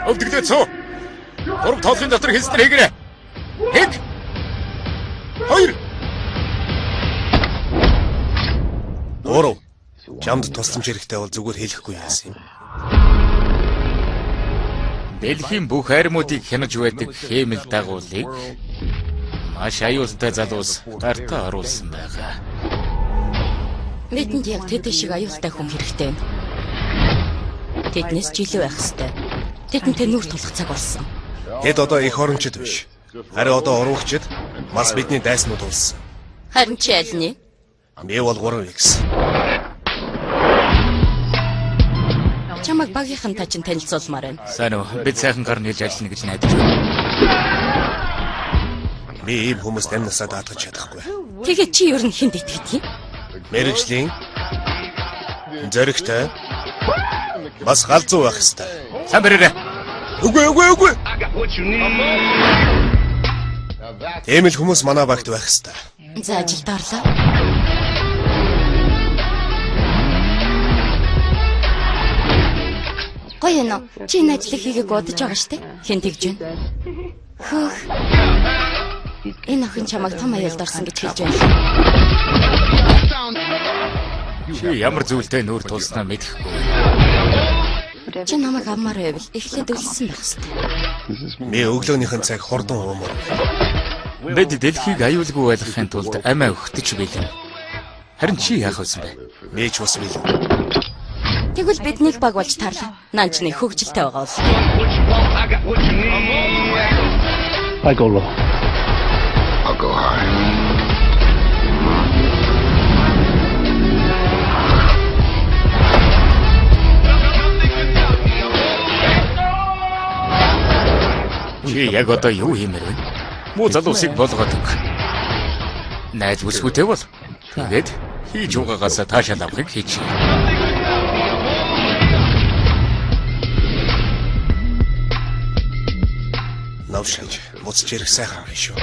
Өвдөгдөө цоо. Гурав тоолын дотор хэлснээр хийгэрэй. 1 2 Оров. Чамд тусламж хэрэгтэй бол зүгээр хэлэхгүй яасан юм. Дэлхийн бүх армуудыг хянаж байдаг хэмэл дагуулыг маш аюултай залуус гартаа оруулсан байгаа. Бидэнд яг тэд шиг аюултай хүн хэрэгтэй. Тэднээс жилүү байх хэвээр. Тэдэнтэй нүр тулах цаг болсон. Тэд одоо их орончид биш. Харин одоо уруугчид бас бидний дайснууд болсон. Харин чи аль нь? Би бол 3X. Чамайг багийнхантай чинь танилцуулмаар байна. Сайн уу? Бид сайхан гар нийлж ажиллана гэж найдаж байна. Би ийм хүмүүст амнасаа даатгах чадахгүй. Тэгээд чи ер нь хүнд итгэдэг юм? Мэргэжлийн зоригтой бас галзуу байх ёстой. Сайн бэрээрээ. Үгүй. Тийм л хүмүүс манай багт байх ёстой. За ажилд орлоо. Гоё нэ. Чи энэ ажлыг хийгээг бодож байгаа штэ. Хэн тэгж байна? Хөөх. Энэ охин чамайг том аюулд орсон гэж хэлж байна. Чи ямар зүйлтэй нүр тулснаа мэдэхгүй. Чи намайг аммаар байвал эхлээд өлсөн байх ёстой. Би өглөөнийхэн цаг хурдан уумар. Бид дэлхийг аюулгүй байлгахын тулд амиа өгтөж билээ. Харин чи яах вэсэн бэ? Би ч бас билээ. Тэгвэл биднийг баг болж таарлаа. Наанч нэг хөвгөлтэй байгаа бол. I go low. I'll go high. Чи яг одоо юу хиймээр вэ? Муу залуусыг болгоод өг. Найз бүсгүйтэй бол. Тэгээд хийж угаагаас таашаал авахыг хийчих. Навшиж буцаж ирэх сайхан байх шүү.